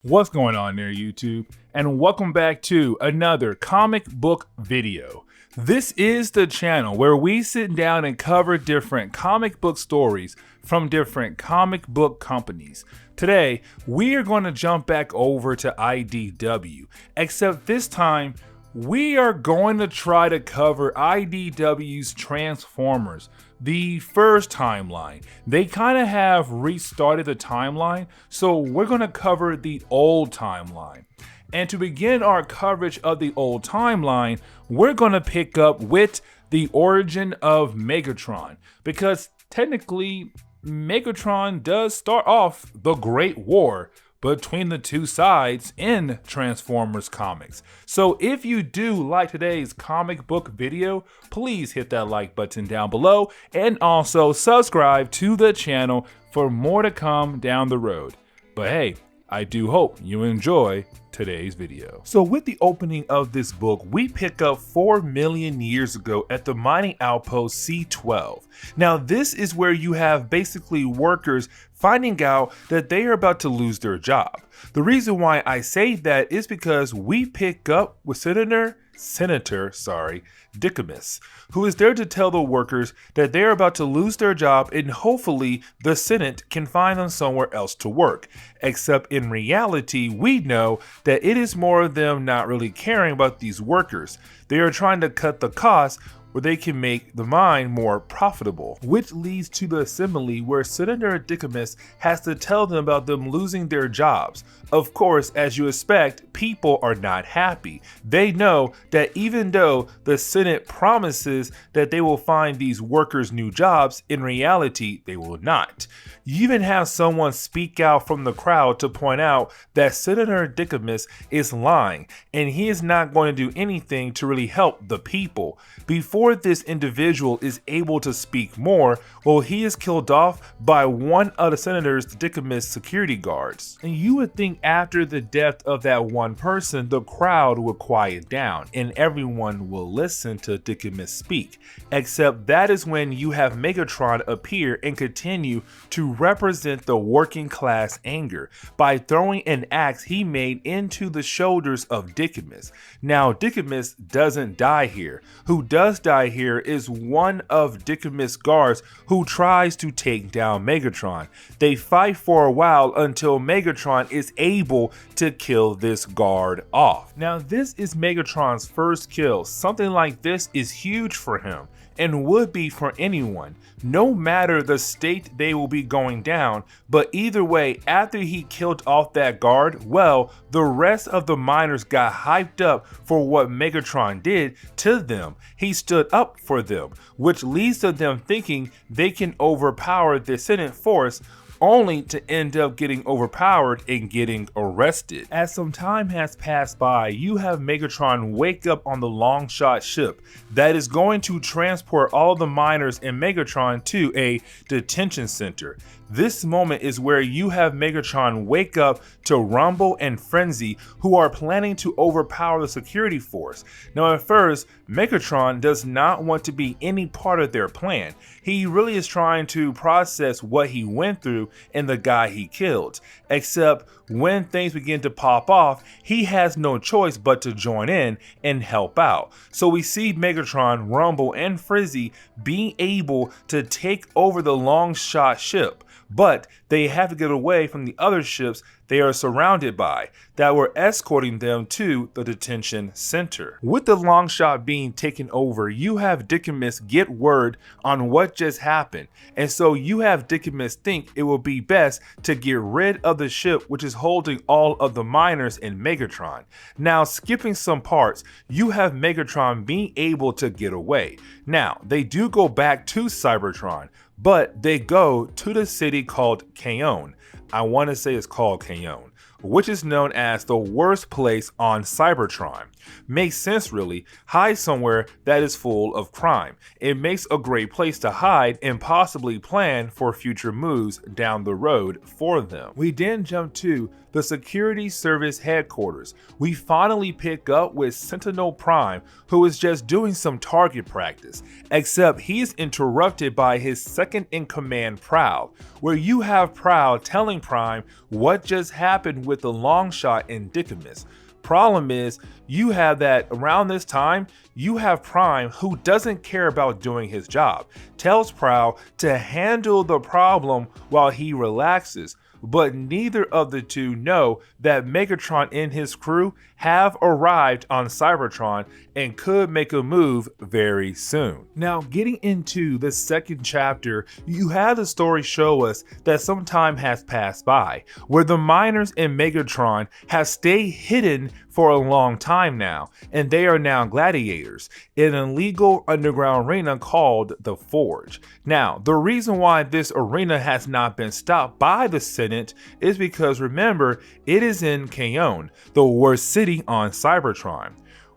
What's going on there, YouTube? And welcome back to another comic book video. This is the channel where we sit down and cover different comic book stories from different comic book companies. Today, we are going to jump back over to IDW, except this time, we are going to try to cover IDW's Transformers, the first timeline. They kind of have restarted the timeline, so we're going to cover the old timeline. And to begin our coverage of the old timeline, we're going to pick up with the origin of Megatron, because technically Megatron does start off the Great War between the two sides in Transformers comics. So if you do like today's comic book video, please hit that like button down below and also subscribe to the channel for more to come down the road. But hey, I do hope you enjoy today's video. So with the opening of this book, we pick up 4 million years ago at the mining outpost C12. Now this is where you have basically workers finding out that they are about to lose their job. The reason why I say that is because we pick up with Senator Dicamus, who is there to tell the workers that they're about to lose their job and hopefully the Senate can find them somewhere else to work. Except in reality, we know that it is more of them not really caring about these workers. They are trying to cut the costs where they can make the mine more profitable, which leads to the assembly where Senator Dicamus has to tell them about them losing their jobs. Of course, as you expect, people are not happy. They know that even though the Senate promises that they will find these workers new jobs, in reality, they will not. You even have someone speak out from the crowd to point out that Senator Dicamus is lying and he is not going to do anything to really help the people. Before this individual is able to speak more, well, he is killed off by one of the Senator's Dicamus security guards. And you would think after the death of that one person, the crowd would quiet down and everyone will listen to Dicamus speak. Except that is when you have Megatron appear and continue to represent the working class anger by throwing an axe he made into the shoulders of Dicamus. Now Dicamus doesn't die here. Who does die here is one of Dicamus' guards who tries to take down Megatron. They fight for a while until Megatron is able to kill this guard off. Now this is Megatron's first kill. Something like this is huge for him and would be for anyone, no matter the state they will be going down. But either way, after he killed off that guard, well, the rest of the miners got hyped up for what Megatron did to them. He stood up for them, which leads to them thinking they can overpower the Senate force, only to end up getting overpowered and getting arrested. As some time has passed by, you have Megatron wake up on the Longshot ship that is going to transport all the miners and Megatron to a detention center. This moment is where you have Megatron wake up to Rumble and Frenzy, who are planning to overpower the security force. Now at first, Megatron does not want to be any part of their plan. He really is trying to process what he went through and the guy he killed. Except when things begin to pop off, he has no choice but to join in and help out. So we see Megatron, Rumble, and Frenzy being able to take over the Longshot ship. But they have to get away from the other ships they are surrounded by that were escorting them to the detention center. With the Longshot being taken over, you have Dicamus get word on what just happened. And so you have Dicamus think it will be best to get rid of the ship which is holding all of the miners and Megatron. Now skipping some parts, you have Megatron being able to get away. Now they do go back to Cybertron, but they go to the city called Kaon. I want to say it's called Kaon, which is known as the worst place on Cybertron. Makes sense really, hide somewhere that is full of crime. It makes a great place to hide and possibly plan for future moves down the road for them. We then jump to the Security Service headquarters, we finally pick up with Sentinel Prime, who is just doing some target practice, except he is interrupted by his second-in-command Prowl, where you have Prowl telling Prime what just happened with the Longshot and Didymus. Problem is, you have that around this time, you have Prime, who doesn't care about doing his job, tells Prowl to handle the problem while he relaxes, but neither of the two know that Megatron and his crew have arrived on Cybertron and could make a move very soon. Now, getting into the second chapter, you have the story show us that some time has passed by, where the miners in Megatron have stayed hidden for a long time now, and they are now gladiators in an illegal underground arena called the Forge. Now, the reason why this arena has not been stopped by the Senate is because, remember, it is in Kaon, the worst city on Cybertron.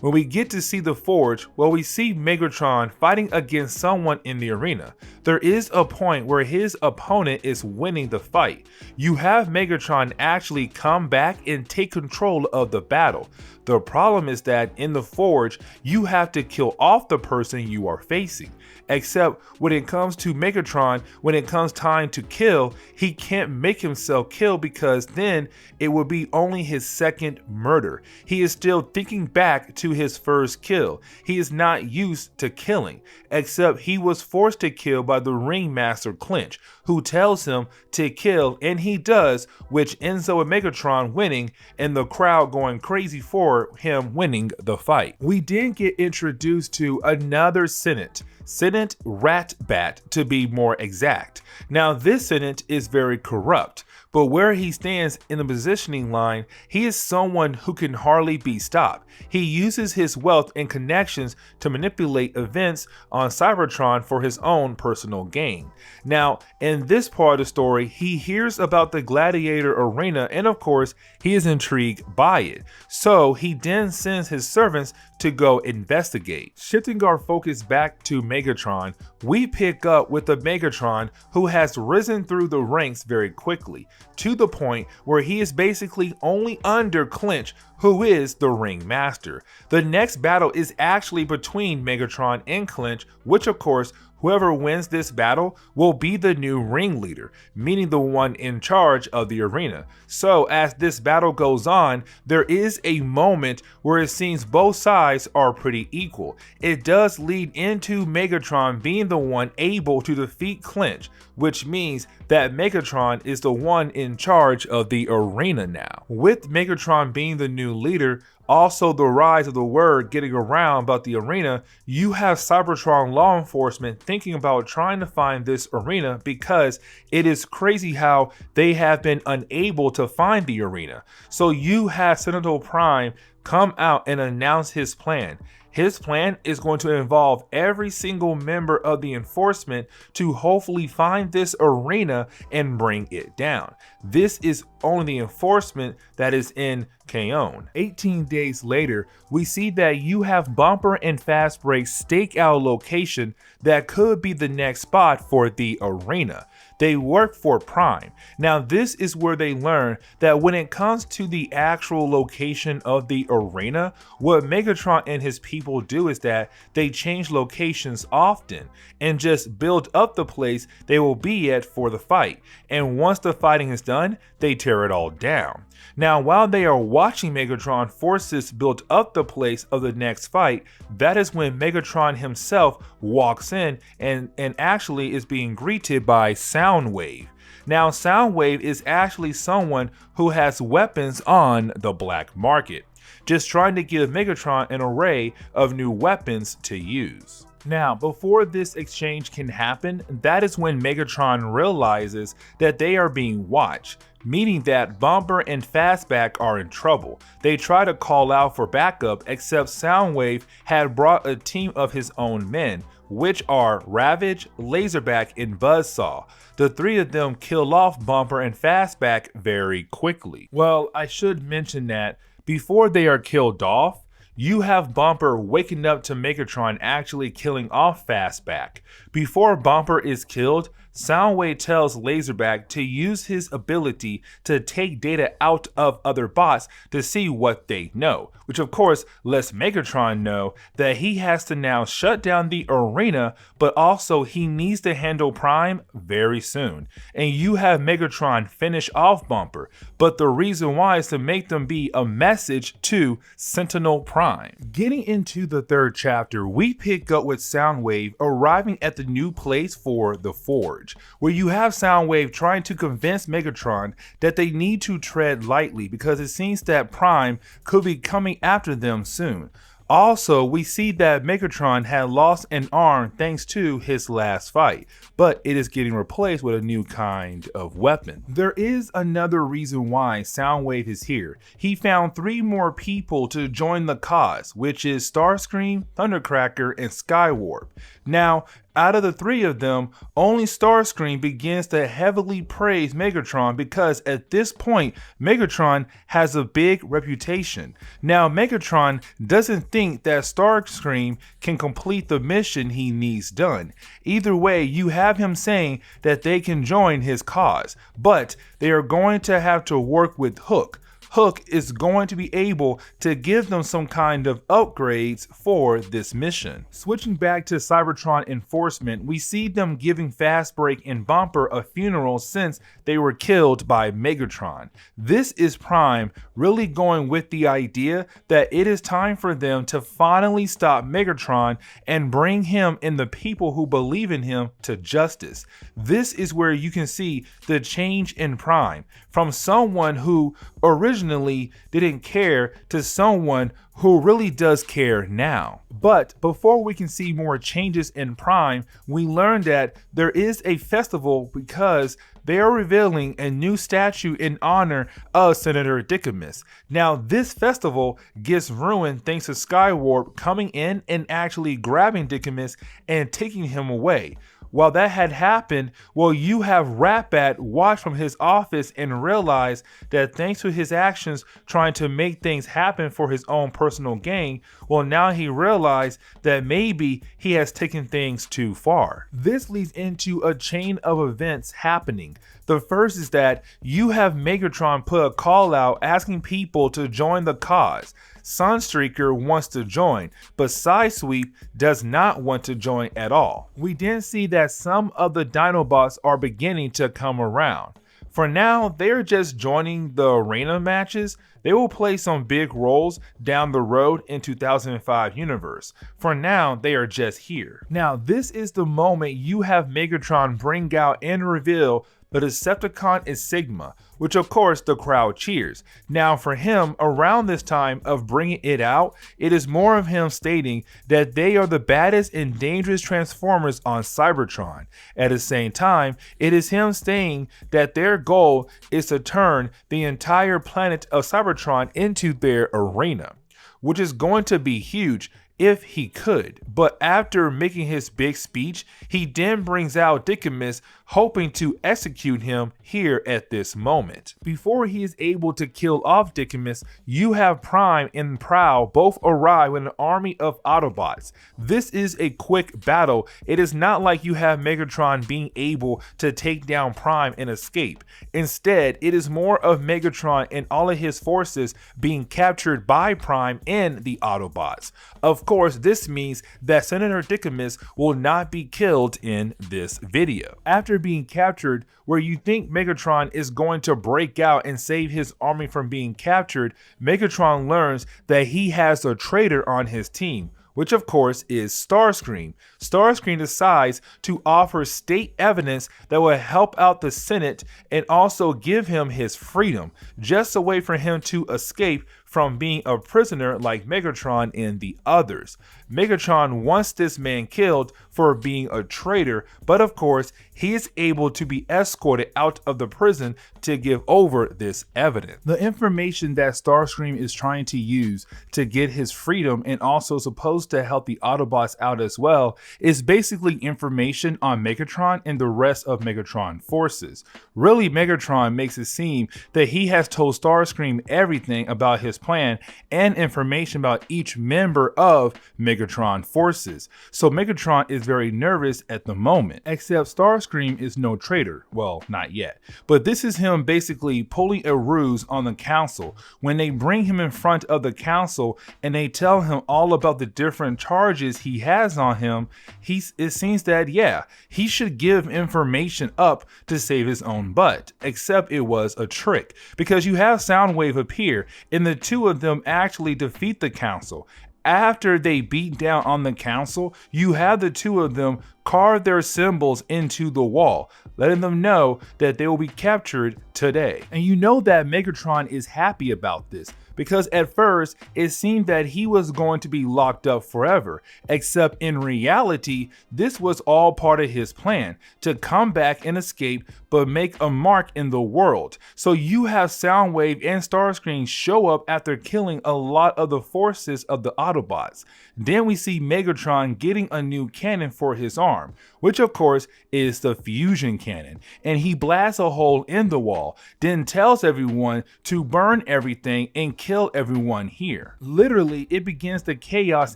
When we get to see the Forge, well, we see Megatron fighting against someone in the arena. There is a point where his opponent is winning the fight. You have Megatron actually come back and take control of the battle. The problem is that in the Forge, you have to kill off the person you are facing. Except when it comes to Megatron, when it comes time to kill, he can't make himself kill because then it would be only his second murder. He is still thinking back to his first kill. He is not used to killing, except he was forced to kill by the Ringmaster Clinch, who tells him to kill, and he does, which ends up with Megatron winning and the crowd going crazy for him winning the fight. We then get introduced to another Senate Ratbat, to be more exact. Now, this Senate is very corrupt, but where he stands in the positioning line, he is someone who can hardly be stopped. He uses his wealth and connections to manipulate events on Cybertron for his own personal gain. Now, in this part of the story, he hears about the Gladiator Arena, and of course, he is intrigued by it. So he then sends his servants to go investigate. Shifting our focus back to Megatron, we pick up with the Megatron who has risen through the ranks very quickly, to the point where he is basically only under Clinch, who is the Ringmaster. The next battle is actually between Megatron and Clinch, which of course, whoever wins this battle will be the new ringleader, meaning the one in charge of the arena. So as this battle goes on, there is a moment where it seems both sides are pretty equal. It does lead into Megatron being the one able to defeat Clinch, which means that Megatron is the one in charge of the arena now. With Megatron being the new leader, also the rise of the word getting around about the arena, you have Cybertron law enforcement thinking about trying to find this arena because it is crazy how they have been unable to find the arena. So you have Sentinel Prime come out and announce his plan. His plan is going to involve every single member of the enforcement to hopefully find this arena and bring it down. This is only the enforcement that is in Kaon. 18 days later, we see that you have Bumper and Fast Break's stake out location that could be the next spot for the arena. They work for Prime. Now this is where they learn that when it comes to the actual location of the arena, what Megatron and his people do is that they change locations often and just build up the place they will be at for the fight. And once the fighting is done, they tear it all down. Now, while they are watching Megatron forces build up the place of the next fight, that is when Megatron himself walks in and actually is being greeted by Soundwave. Now, Soundwave is actually someone who has weapons on the black market, just trying to give Megatron an array of new weapons to use. Now, before this exchange can happen, that is when Megatron realizes that they are being watched, meaning that Bumper and Fastback are in trouble. They try to call out for backup, except Soundwave had brought a team of his own men, which are Ravage, Laserback, and Buzzsaw. The three of them kill off Bumper and Fastback very quickly. Well, I should mention that before they are killed off, you have Bumper waking up to Megatron actually killing off Fastback. Before Bumper is killed, Soundwave tells Laserback to use his ability to take data out of other bots to see what they know, which of course lets Megatron know that he has to now shut down the arena, but also he needs to handle Prime very soon. And you have Megatron finish off Bumper, but the reason why is to make them be a message to Sentinel Prime. Getting into the third chapter, we pick up with Soundwave arriving at the new place for the Forge, where you have Soundwave trying to convince Megatron that they need to tread lightly because it seems that Prime could be coming after them soon. Also, we see that Megatron had lost an arm thanks to his last fight, but it is getting replaced with a new kind of weapon. There is another reason why Soundwave is here. He found 3 more people to join the cause, which is Starscream, Thundercracker, and Skywarp. Now, out of the 3 of them, only Starscream begins to heavily praise Megatron because at this point, Megatron has a big reputation. Now, Megatron doesn't think that Starscream can complete the mission he needs done. Either way, you have him saying that they can join his cause, but they are going to have to work with Hook. Hook is going to be able to give them some kind of upgrades for this mission. Switching back to Cybertron Enforcement, we see them giving Fastbreak and Bumper a funeral since they were killed by Megatron. This is Prime really going with the idea that it is time for them to finally stop Megatron and bring him and the people who believe in him to justice. This is where you can see the change in Prime from someone who originally didn't care to someone who really does care now. But before we can see more changes in Prime, we learn that there is a festival because they are revealing a new statue in honor of Senator Dickamus. Now, this festival gets ruined thanks to Skywarp coming in and actually grabbing Dickamus and taking him away. While that had happened, well, you have Ratbat watch from his office and realize that thanks to his actions trying to make things happen for his own personal gain, well, now he realized that maybe he has taken things too far. This leads into a chain of events happening. The first is that you have Megatron put a call out asking people to join the cause. Sunstreaker wants to join, but Sidesweep does not want to join at all. We then see that some of the Dinobots are beginning to come around. For now, they're just joining the arena matches. They will play some big roles down the road in 2005 universe. For now, they are just here. Now, this is the moment you have Megatron bring out and reveal the Decepticon is Sigma, which of course the crowd cheers. Now for him, around this time of bringing it out, it is more of him stating that they are the baddest and dangerous Transformers on Cybertron. At the same time, it is him saying that their goal is to turn the entire planet of Cybertron into their arena, which is going to be huge if he could. But after making his big speech, he then brings out Dickamus, hoping to execute him here at this moment. Before he is able to kill off Dickamus, you have Prime and Prowl both arrive with an army of Autobots. This is a quick battle. It is not like you have Megatron being able to take down Prime and escape. Instead, it is more of Megatron and all of his forces being captured by Prime and the Autobots. Of course, this means that Senator Dickamus will not be killed in this video. After being captured, where you think Megatron is going to break out and save his army from being captured, Megatron learns that he has a traitor on his team, which of course is Starscream. Starscream decides to offer state evidence that will help out the Senate and also give him his freedom, just a way for him to escape from being a prisoner like Megatron and the others. Megatron wants this man killed for being a traitor, but of course, he is able to be escorted out of the prison to give over this evidence. The information that Starscream is trying to use to get his freedom and also supposed to help the Autobots out as well is basically information on Megatron and the rest of Megatron forces. Really, Megatron makes it seem that he has told Starscream everything about his plan and information about each member of Megatron forces. So Megatron is very nervous at the moment, except Starscream is no traitor. Well, not yet. But this is him basically pulling a ruse on the council. When they bring him in front of the council and they tell him all about the different charges he has on him, it seems that, yeah, he should give information up to save his own butt, except it was a trick, because you have Soundwave appear and the two of them actually defeat the council. After they beat down on the council, you have the two of them carve their symbols into the wall, letting them know that they will be captured today. And you know that Megatron is happy about this, because at first it seemed that he was going to be locked up forever, except in reality, this was all part of his plan to come back and escape, but make a mark in the world. So you have Soundwave and Starscream show up after killing a lot of the forces of the Autobots. Then we see Megatron getting a new cannon for his arm, which of course is the fusion cannon, and he blasts a hole in the wall, then tells everyone to burn everything and kill everyone here. Literally, it begins the chaos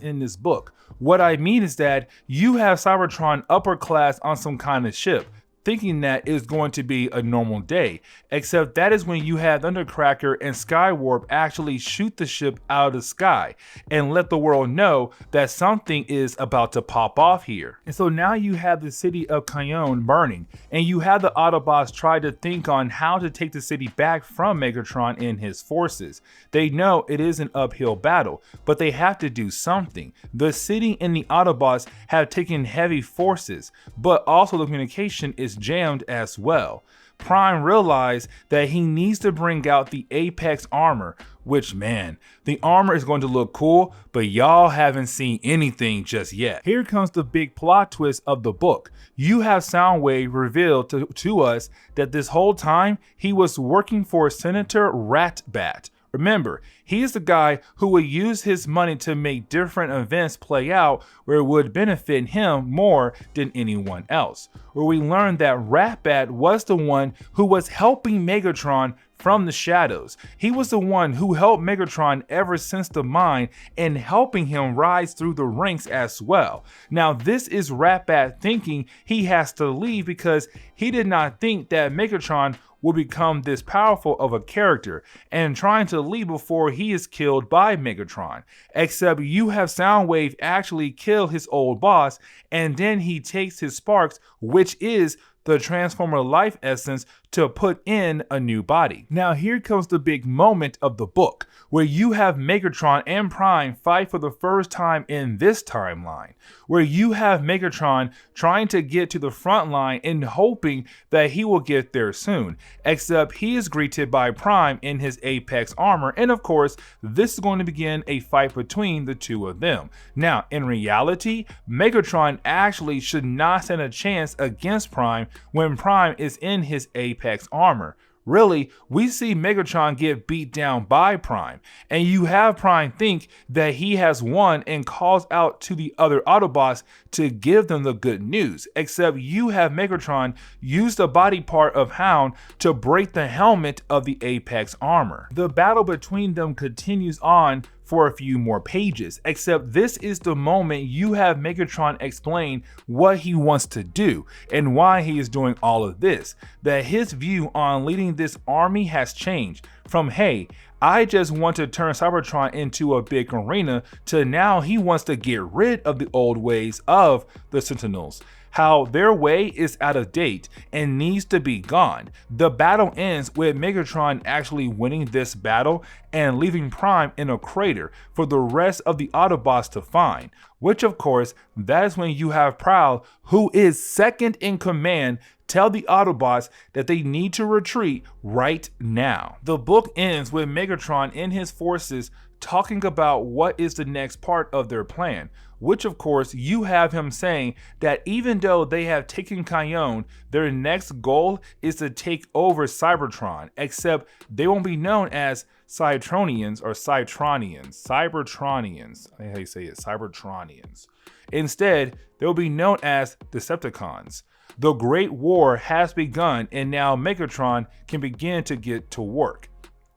in this book. What I mean is that you have Cybertron upper class on some kind of ship, thinking that it's going to be a normal day, except that is when you have Thundercracker and Skywarp actually shoot the ship out of the sky and let the world know that something is about to pop off here. And so now you have the city of Cayenne burning, and you have the Autobots try to think on how to take the city back from Megatron and his forces. They know it is an uphill battle, but they have to do something. The city and the Autobots have taken heavy forces, but also the communication is jammed as well. Prime realized that he needs to bring out the Apex armor, which, man, the armor is going to look cool, but y'all haven't seen anything just yet. Here comes the big plot twist of the book. You have Soundwave reveal to us that this whole time he was working for Senator Ratbat. Remember, he is the guy who would use his money to make different events play out where it would benefit him more than anyone else. Where we learned that Ratbat was the one who was helping Megatron from the shadows. He was the one who helped Megatron ever since the mine and helping him rise through the ranks as well. Now this is Ratbat thinking he has to leave because he did not think that Megatron will become this powerful of a character and trying to leave before he is killed by Megatron. Except you have Soundwave actually kill his old boss, and then he takes his sparks, which is the Transformer life essence, to put in a new body. Now here comes the big moment of the book, where you have Megatron and Prime fight for the first time in this timeline, where you have Megatron trying to get to the front line and hoping that he will get there soon, except he is greeted by Prime in his Apex armor, and of course this is going to begin a fight between the two of them. Now in reality, Megatron actually should not stand a chance against Prime when Prime is in his Apex armor. Really, we see Megatron get beat down by Prime, and you have Prime think that he has won and calls out to the other Autobots to give them the good news, except you have Megatron use the body part of Hound to break the helmet of the Apex armor. The battle between them continues on for a few more pages, except this is the moment you have Megatron explain what he wants to do and why he is doing all of this, that his view on leading this army has changed from, hey, I just want to turn Cybertron into a big arena, to now he wants to get rid of the old ways of the Sentinels. How their way is out of date and needs to be gone. The battle ends with Megatron actually winning this battle and leaving Prime in a crater for the rest of the Autobots to find, which of course, that is when you have Prowl, who is second in command, tell the Autobots that they need to retreat right now. The book ends with Megatron and his forces talking about what is the next part of their plan, which of course you have him saying that even though they have taken Cayenne, their next goal is to take over Cybertron, except they won't be known as Cytronians or Cytronians, Cybertronians, I think how you say it, Cybertronians. Instead, they'll be known as Decepticons. The Great War has begun, and now Megatron can begin to get to work.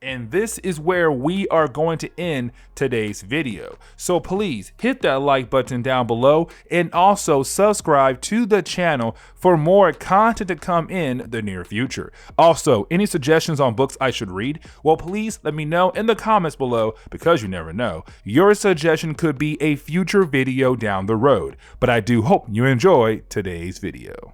And this is where we are going to end today's video. So please hit that like button down below and also subscribe to the channel for more content to come in the near future. Also, any suggestions on books I should read? Well, please let me know in the comments below, because you never know, your suggestion could be a future video down the road. But I do hope you enjoy today's video.